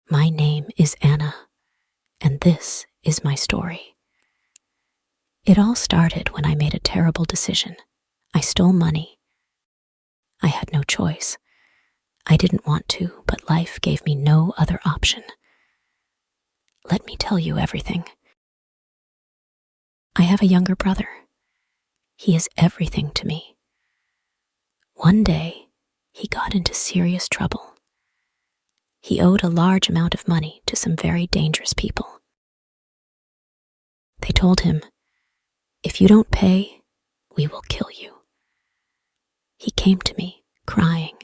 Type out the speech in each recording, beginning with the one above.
My name is Anna, and this is my story. It all started when I made a terrible decision. I stole money. I had no choice. I didn't want to, but life gave me no other option. Let me tell you everything. I have a younger brother. He is everything to me. One day, he got into serious trouble. He owed a large amount of money to some very dangerous people. They told him, "If you don't pay, we will kill you." He came to me, crying,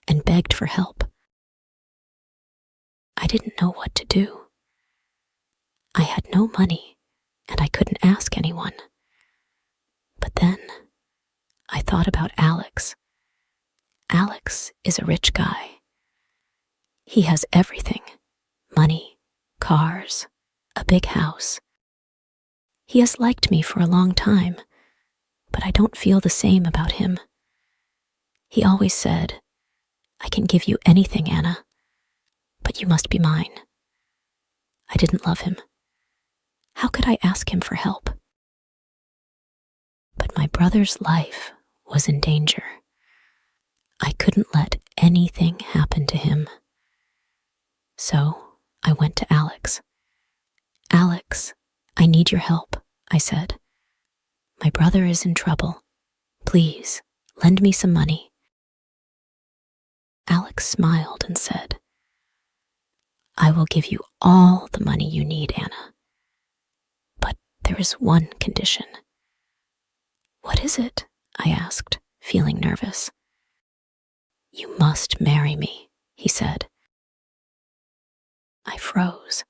and begged for help. I didn't know what to do. I had no money, and I couldn't ask anyone. But then, I thought about Alex. Alex is a rich guy. He has everything: money, cars, a big house. He has liked me for a long time, but I don't feel the same about him. He always said, "I can give you anything, Anna, but you must be mine." I didn't love him. How could I ask him for help? But my brother's life was in danger. I couldn't let anything happen to him. So I went to Alex. "Alex, I need your help," I said. "My brother is in trouble. Please, lend me some money." Alex smiled and said, "I will give you all the money you need, Anna. But there is one condition." "What is it?" I asked, feeling nervous. "You must marry me," he said. I froze.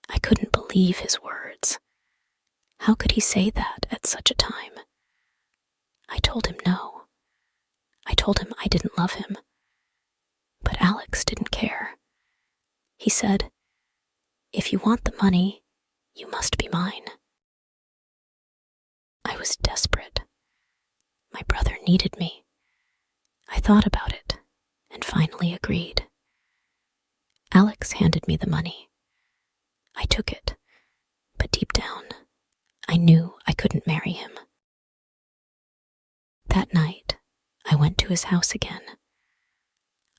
I couldn't believe his words. How could he say that at such a time? I told him no. I told him I didn't love him. But Alex didn't care. He said, "If you want the money, you must be mine." I was desperate. My brother needed me. I thought about it and finally agreed. Alex handed me the money. I took it, but deep down, I knew I couldn't marry him. That night, I went to his house again.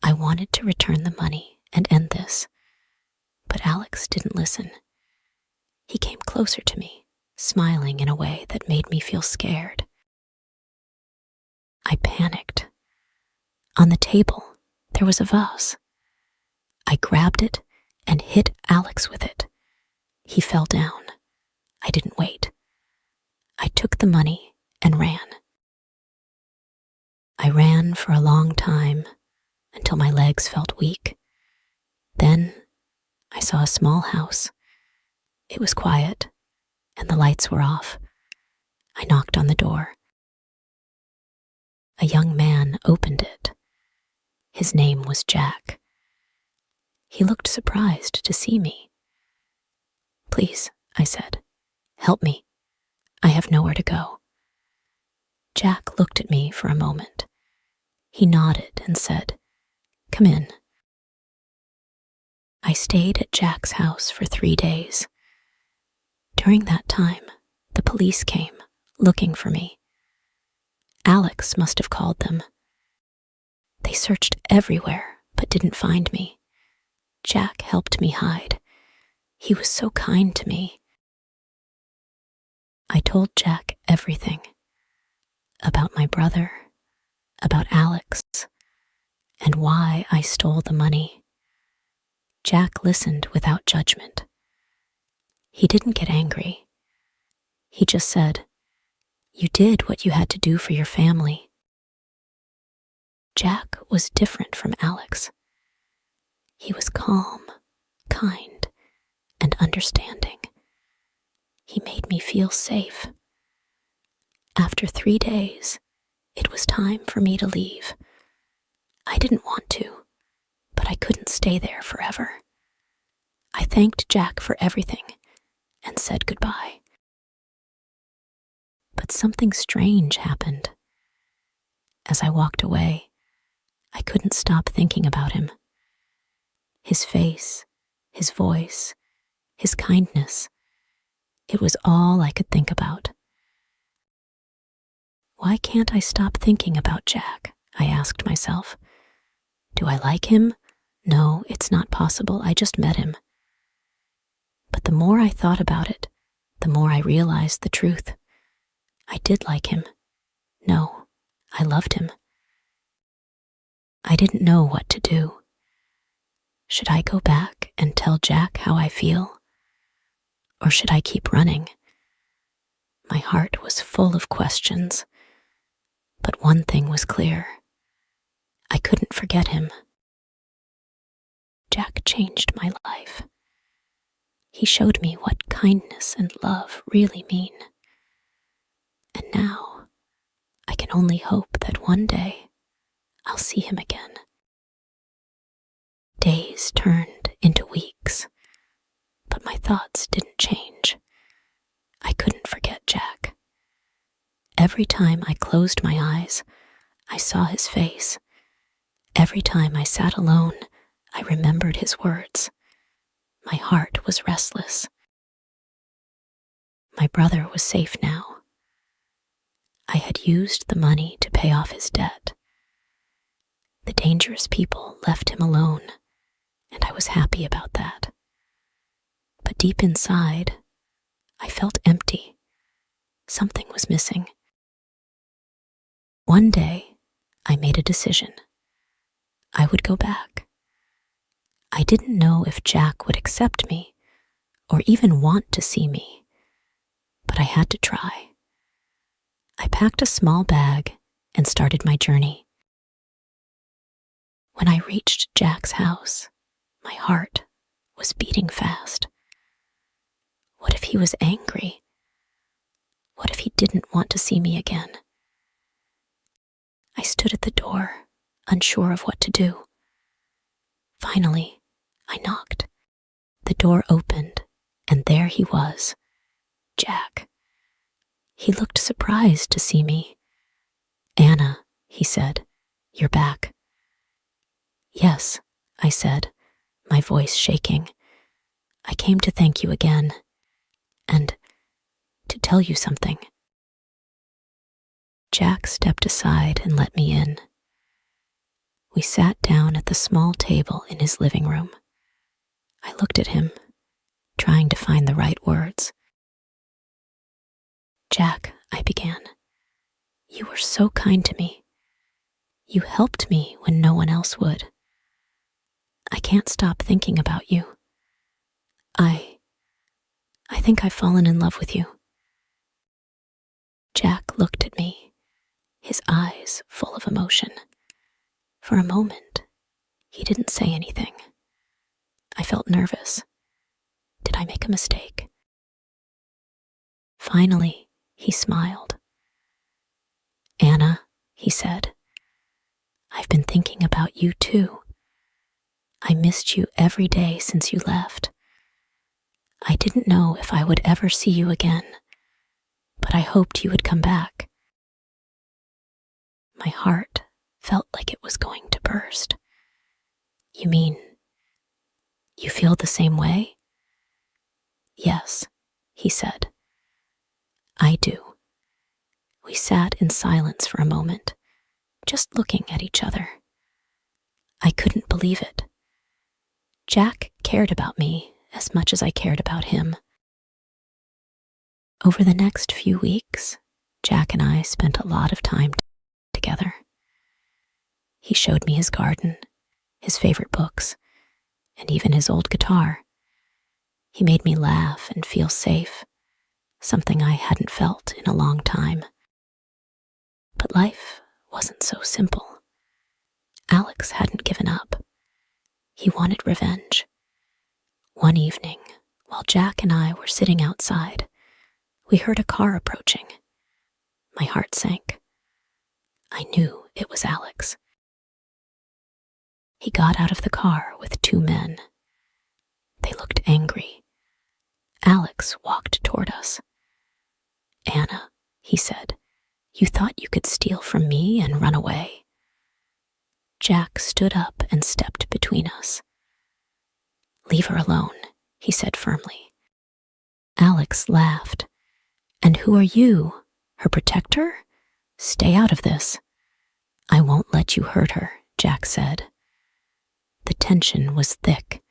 I wanted to return the money and end this, but Alex didn't listen. He came closer to me, smiling in a way that made me feel scared. I panicked. On the table, there was a vase. I grabbed it and hit Alex with it. He fell down. I didn't wait. I took the money and ran. I ran for a long time until my legs felt weak. Then I saw a small house. It was quiet and the lights were off. I knocked on the door. A young man opened it. His name was Jack. He looked surprised to see me. "Please," I said, "help me. I have nowhere to go." Jack looked at me for a moment. He nodded and said, "Come in." I stayed at Jack's house for 3 days. During that time, the police came, looking for me. Alex must have called them. They searched everywhere, but didn't find me. Jack helped me hide. He was so kind to me. I told Jack everything. About my brother, about Alex, and why I stole the money. Jack listened without judgment. He didn't get angry. He just said, "You did what you had to do for your family." Jack was different from Alex. He was calm, kind, and understanding. He made me feel safe. After 3 days, it was time for me to leave. I didn't want to, but I couldn't stay there forever. I thanked Jack for everything and said goodbye. But something strange happened. As I walked away, I couldn't stop thinking about him. His face, his voice, his kindness. It was all I could think about. Why can't I stop thinking about Jack? I asked myself. Do I like him? No, it's not possible. I just met him. But the more I thought about it, the more I realized the truth. I did like him. No, I loved him. I didn't know what to do. Should I go back and tell Jack how I feel? Or should I keep running? My heart was full of questions. But one thing was clear. I couldn't forget him. Jack changed my life. He showed me what kindness and love really mean. And now, I can only hope that one day I'll see him again. Days turned into weeks, but my thoughts didn't change. I couldn't forget Jack. Every time I closed my eyes, I saw his face. Every time I sat alone, I remembered his words. My heart was restless. My brother was safe now. I had used the money to pay off his debt. The dangerous people left him alone, and I was happy about that. But deep inside, I felt empty. Something was missing. One day, I made a decision. I would go back. I didn't know if Jack would accept me or even want to see me, but I had to try. I packed a small bag and started my journey. When I reached Jack's house, my heart was beating fast. What if he was angry? What if he didn't want to see me again? I stood at the door, unsure of what to do. Finally, I knocked. The door opened, and there he was, Jack. He looked surprised to see me. "Anna," he said, "you're back." "Yes," I said, my voice shaking. "I came to thank you again, and to tell you something." Jack stepped aside and let me in. We sat down at the small table in his living room. I looked at him, trying to find the right words. "Jack," I began, "you were so kind to me. You helped me when no one else would. I can't stop thinking about you. I think I've fallen in love with you." Jack looked at me, his eyes full of emotion. For a moment, he didn't say anything. I felt nervous. Did I make a mistake? Finally, he smiled. "Anna," he said, "I've been thinking about you too. I missed you every day since you left. I didn't know if I would ever see you again, but I hoped you would come back." My heart felt like it was going to burst. "You mean, you feel the same way?" "Yes," he said. "I do." We sat in silence for a moment, just looking at each other. I couldn't believe it. Jack cared about me as much as I cared about him. Over the next few weeks, Jack and I spent a lot of time together. He showed me his garden, his favorite books, and even his old guitar. He made me laugh and feel safe, something I hadn't felt in a long time. But life wasn't so simple. Alex hadn't given up. He wanted revenge. One evening, while Jack and I were sitting outside, we heard a car approaching. My heart sank. I knew it was Alex. He got out of the car with two men. They looked angry. Alex walked toward us. "Anna," he said, "you thought you could steal from me and run away." Jack stood up and stepped between us. "Leave her alone," he said firmly. Alex laughed. "And who are you? Her protector? Stay out of this." "I won't let you hurt her," Jack said. The tension was thick.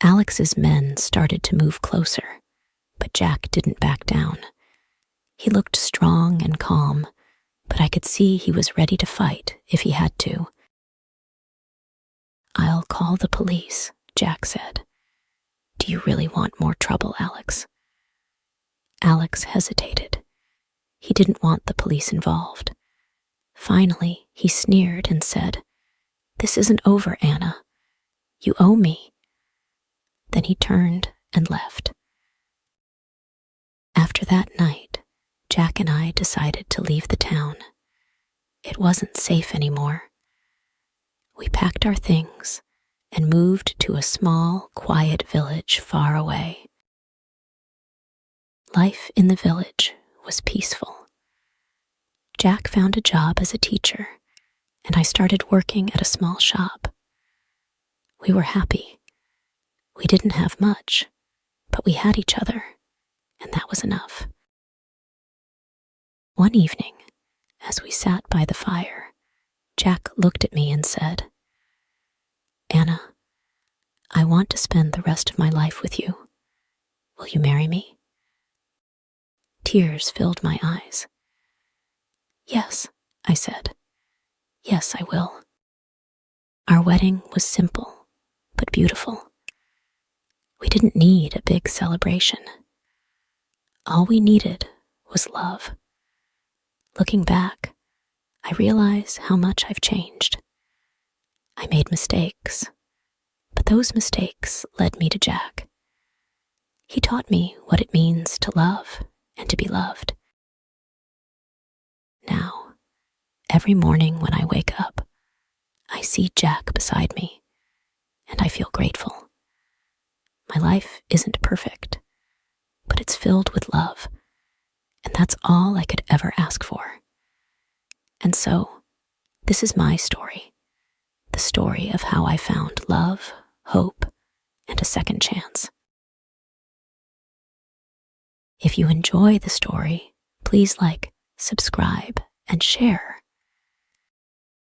Alex's men started to move closer, but Jack didn't back down. He looked strong and calm, but I could see he was ready to fight if he had to. "I'll call the police," Jack said. "Do you really want more trouble, Alex?" Alex hesitated. He didn't want the police involved. Finally, he sneered and said, "This isn't over, Anna. You owe me." Then he turned and left. After that night, Jack and I decided to leave the town. It wasn't safe anymore. We packed our things and moved to a small, quiet village far away. Life in the village was peaceful. Jack found a job as a teacher, and I started working at a small shop. We were happy. We didn't have much, but we had each other, and that was enough. One evening, as we sat by the fire, Jack looked at me and said, "Anna, I want to spend the rest of my life with you. Will you marry me?" Tears filled my eyes. "Yes," I said. "Yes, I will." Our wedding was simple, but beautiful. We didn't need a big celebration. All we needed was love. Looking back, I realize how much I've changed. I made mistakes, but those mistakes led me to Jack. He taught me what it means to love and to be loved. Now, every morning when I wake up, I see Jack beside me, and I feel grateful. My life isn't perfect, but it's filled with love, and that's all I could ever ask for. And so, this is my story, the story of how I found love, hope, and a second chance. If you enjoy the story, please like, subscribe, and share.